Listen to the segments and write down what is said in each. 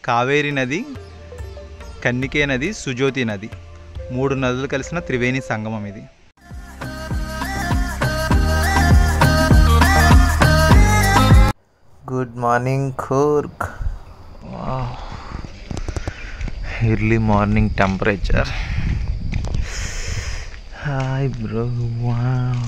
కావేరి నది, కన్నికే నది, సుజోతి నది 3 నదులు కలిసిన త్రివేణి సంగమం ఇది. Good morning Coorg. Early morning temperature. Hi bro. Wow.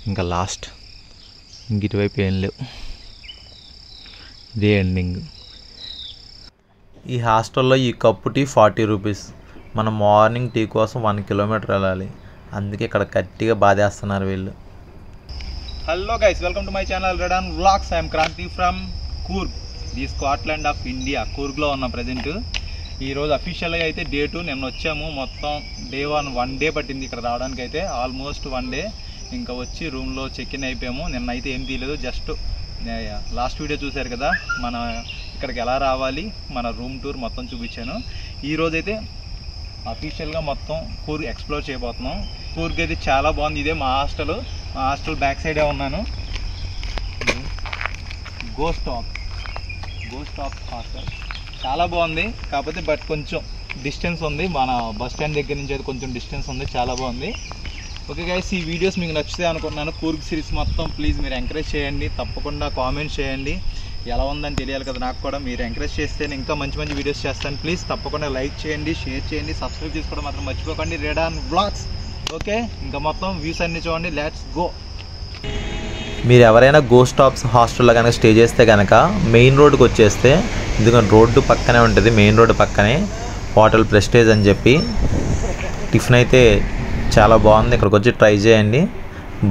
ఇంకా లాస్ట్ ఇంకిటువైపు ఏం లేవు, ఇదే ఎండింగ్. ఈ హాస్టల్లో ఈ కప్పు టీ 40 రూపీస్. మనం మార్నింగ్ టీ కోసం 1 కిలోమీటర్ వెళ్ళాలి, అందుకే ఇక్కడ గట్టిగా బాధేస్తున్నారు వీళ్ళు. Hello guys, welcome to my channel red and vlogs. I'm Kranti from Coorg, the Scotland of India. కూర్గ్లో ఉన్న ప్రజెంట్. ఈరోజు అఫీషియల్గా అయితే డే 2. నిన్న వచ్చాము, మొత్తం డే 1 డే పట్టింది ఇక్కడ రావడానికి అయితే, ఆల్మోస్ట్ 1 డే. ఇంకా వచ్చి రూమ్లో చెక్ ఇన్ అయిపోయాము. నిన్న అయితే ఏం తీయలేదు, జస్ట్ లాస్ట్ వీడియో చూశారు కదా, మన ఇక్కడికి ఎలా రావాలి, మన రూమ్ టూర్ మొత్తం చూపించాను. ఈరోజైతే అఫీషియల్గా మొత్తం కూర్గ్ ఎక్స్ప్లోర్ చేయబోతున్నాం. కూర్గ్ అయితే చాలా బాగుంది. ఇదే మా హాస్టల్ బ్యాక్ సైడే ఉన్నాను. గోస్ట్ టాప్ హాస్టల్ చాలా బాగుంది. కాకపోతే బట్ కొంచెం డిస్టెన్స్ ఉంది, మన బస్ స్టాండ్ దగ్గర నుంచి అయితే కొంచెం డిస్టెన్స్ ఉంది. చాలా బాగుంది. ఓకే గైస్, ఈ వీడియోస్ మీకు నచ్చుతాయి అనుకుంటున్నాను. కూర్గ్ సిరీస్ మొత్తం ప్లీజ్ మీరు ఎంకరేజ్ చేయండి, తప్పకుండా కామెంట్ చేయండి. ఎలా ఉందని తెలియాలి కదా నాకు కూడా. మీరు ఎంకరేజ్ చేస్తే ఇంకా మంచి మంచి వీడియోస్ చేస్తాను. ప్లీజ్ తప్పకుండా లైక్ చేయండి, షేర్ చేయండి, సబ్స్క్రైబ్ చేసుకోవడం మాత్రం మర్చిపోకండి. Red and vlogs. ఓకే, ఇంకా మొత్తం వ్యూస్ అన్ని చూడండి. Let's go. మీరు ఎవరైనా గోస్ట్ టాప్స్ హాస్టల్లో కనుక స్టే చేస్తే కనుక మెయిన్ రోడ్కి వచ్చేస్తే, ఎందుకంటే రోడ్డు పక్కనే ఉంటుంది, మెయిన్ రోడ్డు పక్కనే హోటల్ ప్రెస్టేజ్ అని చెప్పి టిఫిన్ అయితే చాలా బాగుంది. ఇక్కడికి వచ్చి ట్రై చేయండి,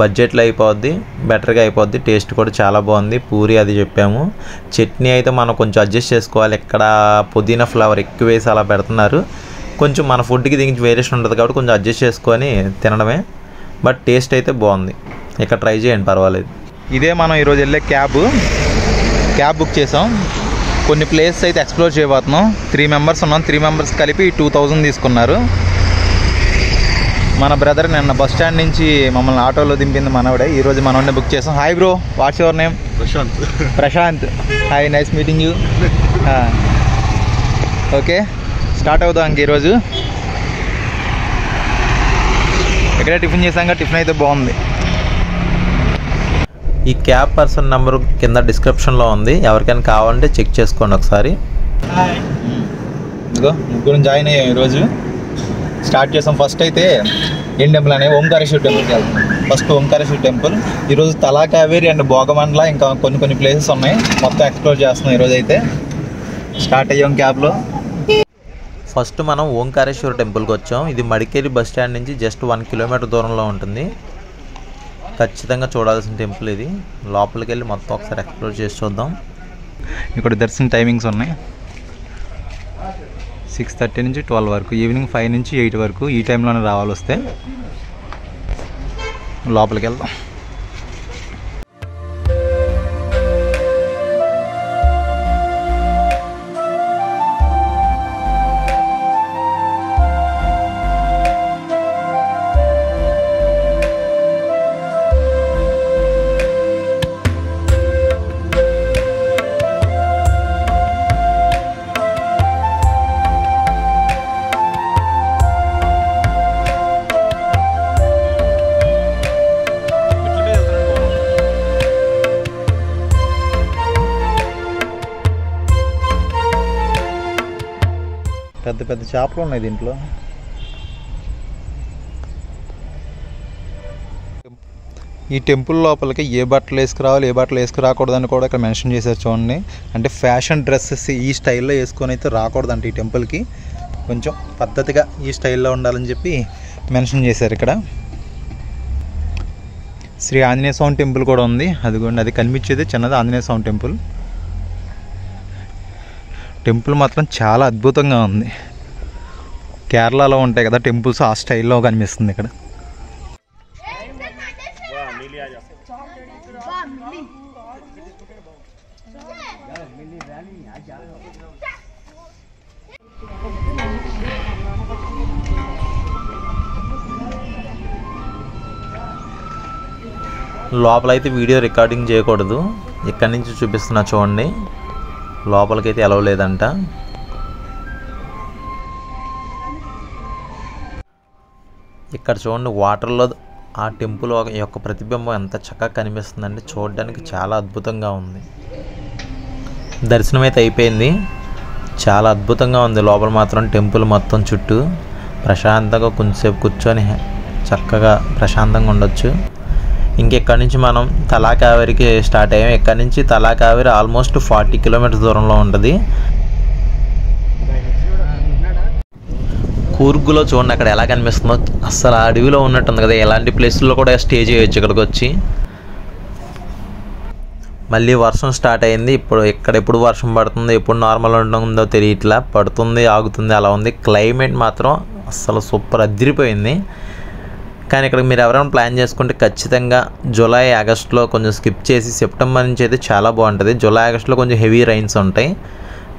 బడ్జెట్లో అయిపోద్ది, బెటర్గా అయిపోద్ది. టేస్ట్ కూడా చాలా బాగుంది. పూరి అది చెప్పాము. చట్నీ అయితే మనం కొంచెం అడ్జస్ట్ చేసుకోవాలి. ఇక్కడ పుదీనా ఫ్లేవర్ ఎక్కువ వేసి అలా పెడుతున్నారు. కొంచెం మన ఫుడ్కి దీనికి వేరియేషన్ ఉంటుంది కాబట్టి కొంచెం అడ్జస్ట్ చేసుకొని తినడమే. బట్ టేస్ట్ అయితే బాగుంది. ఇక్కడ ట్రై చేయండి, పర్వాలేదు. ఇదే మనం ఈరోజు వెళ్ళే క్యాబ్ బుక్ చేసాం. కొన్ని ప్లేసెస్ అయితే ఎక్స్ప్లోర్ చేయబోతున్నాం. 3 మెంబర్స్ ఉన్నాం. 3 మెంబర్స్ కలిపి 2000 తీసుకున్నారు. మన బ్రదర్ నిన్న బస్ స్టాండ్ నుంచి మమ్మల్ని ఆటోలో దింపింది మనవాడే. ఈరోజు మనోడే బుక్ చేసాం. Hi bro, what's your name? Prashant. Hi, nice meeting you. Okay, start అవుదాం ఇంక. ఈరోజు ఇక్కడే టిఫిన్ చేసాం. టిఫిన్ అయితే బాగుంది. ఈ క్యాబ్ పర్సన్ నెంబర్ కింద డిస్క్రిప్షన్లో ఉంది, ఎవరికైనా కావాలంటే చెక్ చేసుకోండి ఒకసారి. ఇదిగో ముగ్గురు జాయిన్ అయ్యాం. ఈరోజు స్టార్ట్ చేసాం. ఫస్ట్ అయితే ఏం టెంపుల్ అనే ఓంకారేశ్వర టెంపుల్కి వెళ్తాం. First Omkareshwara temple. ఈరోజు తలా కావేరి అండ్ భోగమండల ఇంకా కొన్ని ప్లేసెస్ ఉన్నాయి, మొత్తం ఎక్స్ప్లోర్ చేస్తున్నాం. ఈరోజు అయితే స్టార్ట్ అయ్యాం క్యాబ్లో. ఫస్ట్ మనం ఓంకారేశ్వర టెంపుల్కి వచ్చాం. ఇది మడికేరి బస్ స్టాండ్ నుంచి జస్ట్ 1 కిలోమీటర్ దూరంలో ఉంటుంది. ఖచ్చితంగా చూడాల్సిన టెంపుల్ ఇది. లోపలికి వెళ్ళి మొత్తం ఒకసారి ఎక్స్ప్లోర్ చేసి చూద్దాం. ఇక్కడ దర్శన టైమింగ్స్ ఉన్నాయి. 6:30 నుంచి 12 వరకు, ఈవినింగ్ 5 నుంచి 8 వరకు. ఈ టైంలోనే రావాలి వస్తే. లోపలికి వెళ్దాం. పెద్ద పెద్ద చేపలు ఉన్నాయి దీంట్లో. ఈ టెంపుల్ లోపలికి ఏ బట్టలు వేసుకురావాలి, ఏ బట్టలు వేసుకురాకూడదని కూడా ఇక్కడ మెన్షన్ చేశారు చూడండి. అంటే ఫ్యాషన్ డ్రెస్సెస్ ఈ స్టైల్లో వేసుకొని అయితే రాకూడదంట ఈ టెంపుల్కి. కొంచెం పద్ధతిగా ఈ స్టైల్లో ఉండాలని చెప్పి మెన్షన్ చేశారు ఇక్కడ. శ్రీ ఆంజనేయ స్వామి టెంపుల్ కూడా ఉంది. అదిగోండి, అది కనిపించేది చిన్నది ఆంజనేయ స్వామి టెంపుల్. టెంపుల్ మాత్రం చాలా అద్భుతంగా ఉంది. కేరళలో ఉంటాయి కదా టెంపుల్స్, ఆ స్టైల్లో కనిపిస్తుంది ఇక్కడ. లోపలైతే వీడియో రికార్డింగ్ చేయకూడదు, ఇక్కడి నుంచి చూపిస్తున్నా చూడండి. లోపలికైతే ఎలవ్ లేదంట. ఇక్కడ చూడండి వాటర్లో ఆ టెంపుల్ యొక్క ప్రతిబింబం ఎంత చక్కగా కనిపిస్తుందండి, చూడడానికి చాలా అద్భుతంగా ఉంది. దర్శనం అయితే అయిపోయింది, చాలా అద్భుతంగా ఉంది. లోపల మాత్రం టెంపుల్ మొత్తం చుట్టూ ప్రశాంతంగా కొంచెంసేపు కూర్చొని చక్కగా ప్రశాంతంగా ఉండొచ్చు. ఇంకెక్కడి నుంచి మనం తలాకావేరికి స్టార్ట్ అయ్యాం. ఇక్కడ నుంచి తలాకావేరి ఆల్మోస్ట్ 40 కిలోమీటర్స్ దూరంలో ఉంటుంది. కూర్గులో చూడండి అక్కడ ఎలా కనిపిస్తుందో, అస్సలు అడవిలో ఉన్నట్టుంది కదా. ఎలాంటి ప్లేస్లో కూడా స్టే చేయొచ్చు ఇక్కడికి వచ్చి. మళ్ళీ వర్షం స్టార్ట్ అయింది. ఎప్పుడు వర్షం పడుతుందో, ఎప్పుడు నార్మల్ ఉంటుందో తెలియట్లా. పడుతుంది, ఆగుతుంది, అలా ఉంది. క్లైమేట్ మాత్రం అస్సలు సూపర్ అదిరిపోయింది. కానీ ఇక్కడ మీరు ఎవరైనా ప్లాన్ చేసుకుంటే ఖచ్చితంగా జూలై ఆగస్టులో కొంచెం స్కిప్ చేసి సెప్టెంబర్ నుంచి అయితే చాలా బాగుంటుంది. జూలై ఆగస్టులో కొంచెం హెవీ రైన్స్ ఉంటాయి.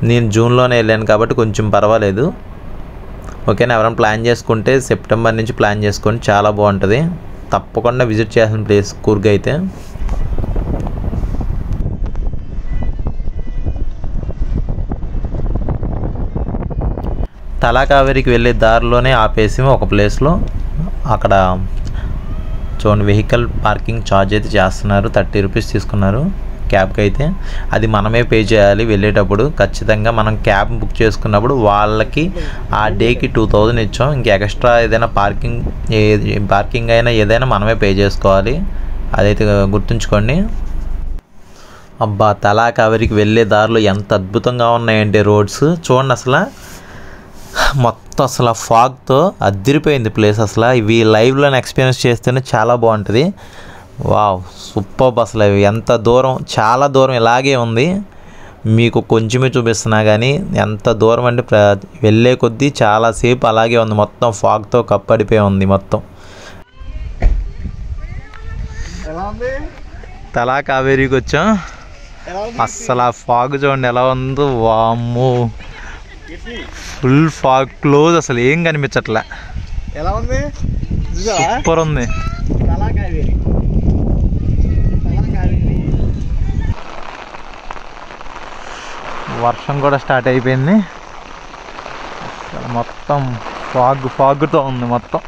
నేను జూన్లోనే వెళ్ళాను కాబట్టి కొంచెం పర్వాలేదు. ఓకేనా, ఎవరైనా ప్లాన్ చేసుకుంటే సెప్టెంబర్ నుంచి ప్లాన్ చేసుకోండి, చాలా బాగుంటుంది. తప్పకుండా విజిట్ చేయాల్సిన ప్లేస్ కూర్గ్ అయితే. తలాకావేరికి వెళ్ళే దారిలోనే ఆపేసి ఒక ప్లేస్లో అక్కడ చూడండి వెహికల్ పార్కింగ్ ఛార్జ్ అయితే చేస్తున్నారు. 30 రూపీస్ తీసుకున్నారు క్యాబ్కి అయితే. అది మనమే పే చేయాలి వెళ్ళేటప్పుడు. ఖచ్చితంగా మనం క్యాబ్ బుక్ చేసుకున్నప్పుడు వాళ్ళకి ఆ డేకి 2000 ఇచ్చాం. ఇంక ఎక్స్ట్రా ఏదైనా పార్కింగ్ అయినా ఏదైనా మనమే పే చేసుకోవాలి, అదైతే గుర్తుంచుకోండి. అబ్బా, తలాకావేరికి వెళ్ళే దారిలో ఎంత అద్భుతంగా ఉన్నాయంటే రోడ్స్ చూడండి. అసలు మొత్తం అసలు ఫాగ్తో అదిరిపోయింది ప్లేస్. అసలు ఇవి లైవ్లో ఎక్స్పీరియన్స్ చేస్తేనే చాలా బాగుంటుంది. Wow, super. అసలు ఎంత దూరం, చాలా దూరం ఇలాగే ఉంది. మీకు కొంచెమే చూపిస్తున్నా కానీ ఎంత దూరం అంటే వెళ్ళే కొద్దీ చాలాసేపు అలాగే ఉంది. మొత్తం ఫాగ్తో కప్పడిపోయి ఉంది మొత్తం. తలాకావేరికి వచ్చాం. అస్సలు ఆ ఫాగ్ చూడండి ఎలా ఉందో. వామ్మో, ఫుల్ ఫాగ్, క్లోజ్, అసలు ఏం కనిపించట్లే. ఎలా ఉంది, సూపర్ ఉంది. వర్షం కూడా స్టార్ట్ అయిపోయింది. అసలు మొత్తం ఫాగ్తో ఉంది మొత్తం.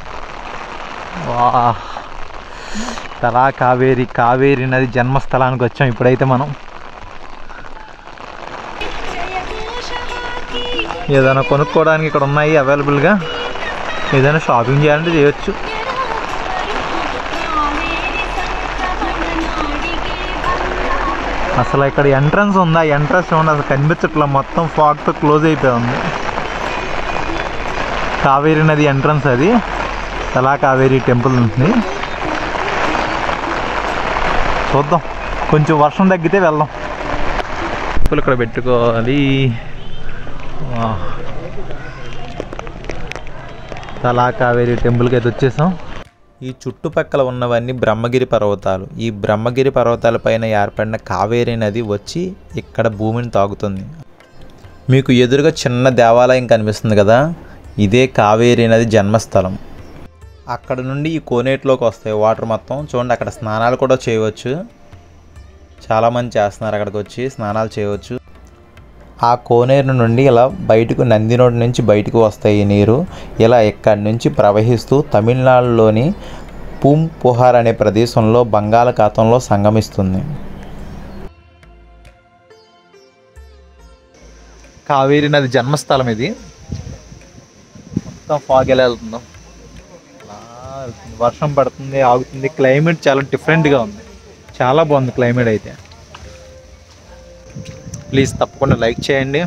వా, కావేరి నది జన్మస్థలానికి వచ్చాం ఇప్పుడైతే మనం. ఏదైనా కొనుక్కోవడానికి ఇక్కడ ఉన్నాయి అవైలబుల్గా. ఏదైనా షాపింగ్ చేయాలంటే చేయొచ్చు. అసలు ఇక్కడ ఎంట్రన్స్ ఉందా, ఎంట్రన్స్ చూడండి అసలు కనిపించట్లా, మొత్తం ఫాగ్తో క్లోజ్ అయిపోయి ఉంది. కావేరి నది ఎంట్రన్స్ అది. తలాకావేరి టెంపుల్ ఉంటుంది. చూద్దాం, కొంచెం వర్షం తగ్గితే వెళ్దాం. ఇక్కడ పెట్టుకోవాలి. తలాకావేరి టెంపుల్కి అయితే వచ్చేసాం. ఈ చుట్టుపక్కల ఉన్నవన్నీ బ్రహ్మగిరి పర్వతాలు. ఈ బ్రహ్మగిరి పర్వతాల పైన ఏర్పడిన కావేరి నది వచ్చి ఇక్కడ భూమిని తాగుతుంది. మీకు ఎదురుగా చిన్న దేవాలయం కనిపిస్తుంది కదా, ఇదే కావేరి నది జన్మస్థలం. అక్కడ నుండి ఈ కోనేటిలోకి వస్తాయి వాటర్ మొత్తం. చూడండి అక్కడ స్నానాలు కూడా చేయవచ్చు. చాలామంది చేస్తున్నారు, అక్కడికి వచ్చి స్నానాలు చేయవచ్చు. ఆ కోనేరు నుండి ఇలా బయటకు నందినోడి నుంచి బయటకు వస్తాయి నీరు. ఇలా ఇక్కడి నుంచి ప్రవహిస్తూ తమిళనాడులోని పూంపుహార్ అనే ప్రదేశంలో బంగాళాఖాతంలో సంగమిస్తుంది. కావేరి నది జన్మస్థలం ఇది. మొత్తం ఫాగ్ ఎలా వెళ్తుందో, వర్షం పడుతుంది, ఆగుతుంది. క్లైమేట్ చాలా డిఫరెంట్గా ఉంది, చాలా బాగుంది క్లైమేట్ అయితే. ప్లీజ్ తప్పకుండా లైక్ చేయండి,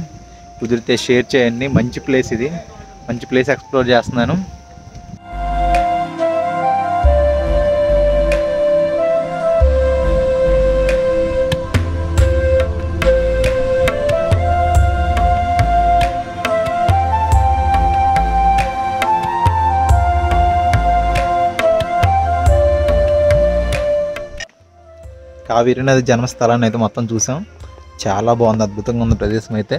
కుదిరితే షేర్ చేయండి. మంచి ప్లేస్ ఇది, మంచి ప్లేస్ ఎక్స్ప్లోర్ చేస్తున్నాను. కావేరి నది జన్మస్థలాన్ని అయితే మొత్తం చూసాం. చాలా బాగుంది, అద్భుతంగా ఉంది ప్రదేశం అయితే.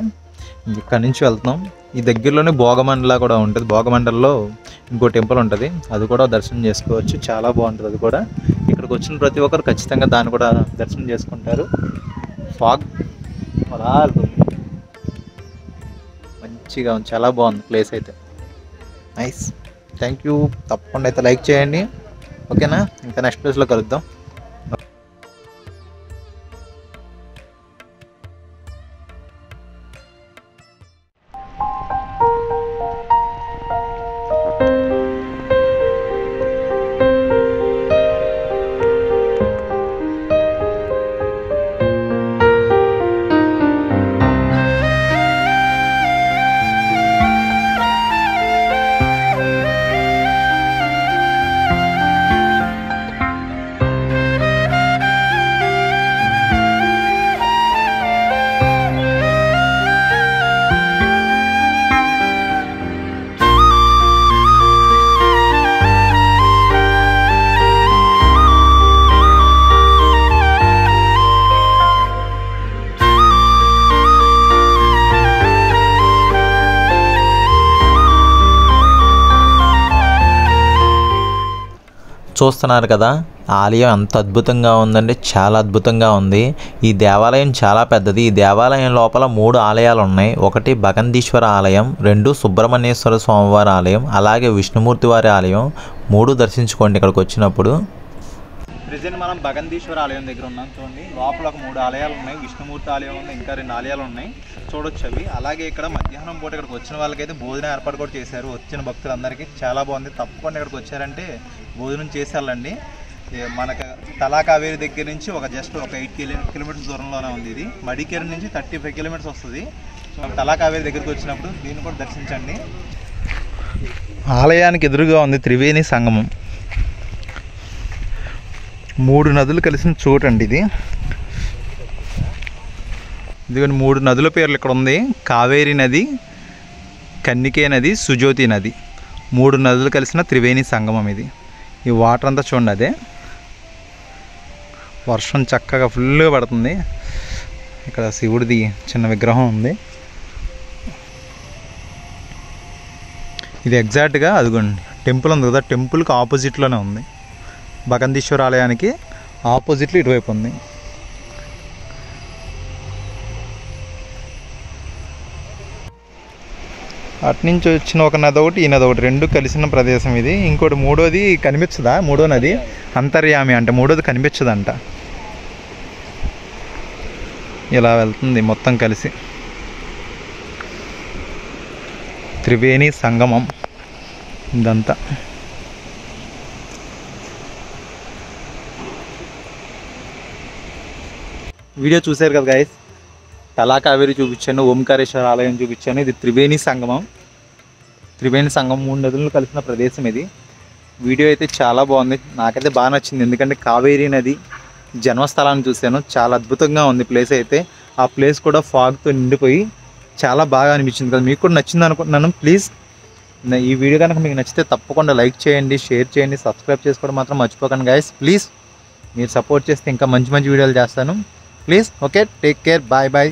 ఇక్కడి నుంచి వెళ్తున్నాం. ఈ దగ్గరలోనే భోగమండల కూడా ఉంటుంది. భోగమండల్లో ఇంకో టెంపుల్ ఉంటుంది, అది కూడా దర్శనం చేసుకోవచ్చు. చాలా బాగుంటుంది అది కూడా. ఇక్కడికి ఇక్కడికి వచ్చిన ప్రతి ఒక్కరు ఖచ్చితంగా దాన్ని కూడా దర్శనం చేసుకుంటారు. ఫాగ్ అలా వెళ్తుంది, మంచిగా ఉంది, చాలా బాగుంది ప్లేస్ అయితే. Nice, thank you. తప్పకుండా అయితే లైక్ చేయండి, ఓకేనా? ఇంకా నెక్స్ట్ ప్లేస్లో కలుద్దాం. చూస్తున్నారు కదా, ఆలయం ఎంత అద్భుతంగా ఉందండి, చాలా అద్భుతంగా ఉంది. ఈ దేవాలయం చాలా పెద్దది. ఈ దేవాలయం లోపల 3 ఆలయాలు ఉన్నాయి. ఒకటి భగందీశ్వర ఆలయం, 2 సుబ్రహ్మణ్యేశ్వర స్వామివారి ఆలయం, అలాగే విష్ణుమూర్తి వారి ఆలయం. 3 దర్శించుకోండి ఇక్కడికి వచ్చినప్పుడు. ప్రజెంట్ మనం భగందీశ్వర ఆలయం దగ్గర ఉన్నాం. చూడండి, లోపల ఒక 3 ఆలయాలు ఉన్నాయి. విష్ణుమూర్తి ఆలయం ఉంది, ఇంకా 2 ఆలయాలు ఉన్నాయి, చూడొచ్చు అవి. అలాగే ఇక్కడ మధ్యాహ్నం పూట ఇక్కడికి వచ్చిన వాళ్ళకైతే భోజనం ఏర్పాటు కూడా చేశారు. వచ్చిన భక్తులందరికీ చాలా బాగుంది. తప్పకుండా ఇక్కడికి వచ్చారంటే భోజనం చేసేయాలండి. మనకు తలాకావేరి దగ్గర నుంచి జస్ట్ ఒక 8 కిలోమీటర్స్ దూరంలోనే ఉంది. ఇది మడికేరి నుంచి 35 కిలోమీటర్స్ వస్తుంది. సో తలాకావేరి దగ్గరికి వచ్చినప్పుడు దీన్ని కూడా దర్శించండి. ఆలయానికి ఎదురుగా ఉంది త్రివేణి సంగమం. 3 నదులు కలిసిన చోటండి ఇది. ఇదిగోండి 3 నదుల పేర్లు ఇక్కడ ఉంది. కావేరి నది, కన్నికే నది, సుజోతి నది. 3 నదులు కలిసిన త్రివేణి సంగమం ఇది. ఈ వాటర్ అంతా చూడండి, అదే వర్షం చక్కగా ఫుల్గా పడుతుంది. ఇక్కడ శివుడిది చిన్న విగ్రహం ఉంది. ఇది ఎగ్జాక్ట్గా అదిగోండి టెంపుల్ ఉంది కదా, టెంపుల్కి ఆపోజిట్లోనే ఉంది. భగందీశ్వర ఆలయానికి ఆపోజిట్లో ఇటువైపు ఉంది. అట్నుంచి వచ్చిన ఒక నది ఒకటి, ఈ నది ఒకటి, 2 కలిసిన ప్రదేశం ఇది. ఇంకోటి 3వది కనిపించదా? 3వ నది అంతర్యామి అంటే 3వది కనిపించదంట. ఇలా వెళ్తుంది మొత్తం కలిసి. త్రివేణి సంగమం ఇదంతా. వీడియో చూశారు కదా గైస్, తలాకావేరి చూపించాను, ఓంకారేశ్వర ఆలయం చూపించాను. ఇది త్రివేణి సంగమం. త్రివేణి సంగమం 3 నదులను కలిసిన ప్రదేశం ఇది. వీడియో అయితే చాలా బాగుంది, నాకైతే బాగా నచ్చింది. ఎందుకంటే కావేరీ నది జన్మస్థలాన్ని చూశాను, చాలా అద్భుతంగా ఉంది ప్లేస్ అయితే. ఆ ప్లేస్ కూడా ఫాగ్తో నిండిపోయి చాలా బాగా అనిపించింది కదా. మీకు కూడా నచ్చింది అనుకుంటున్నాను. ప్లీజ్ ఈ వీడియో కనుక మీకు నచ్చితే తప్పకుండా లైక్ చేయండి, షేర్ చేయండి, సబ్స్క్రైబ్ చేసుకోవడం మాత్రం మర్చిపోకండి గైస్. ప్లీజ్ మీరు సపోర్ట్ చేస్తే ఇంకా మంచి మంచి వీడియోలు చేస్తాను. Please, okay, take care, bye bye.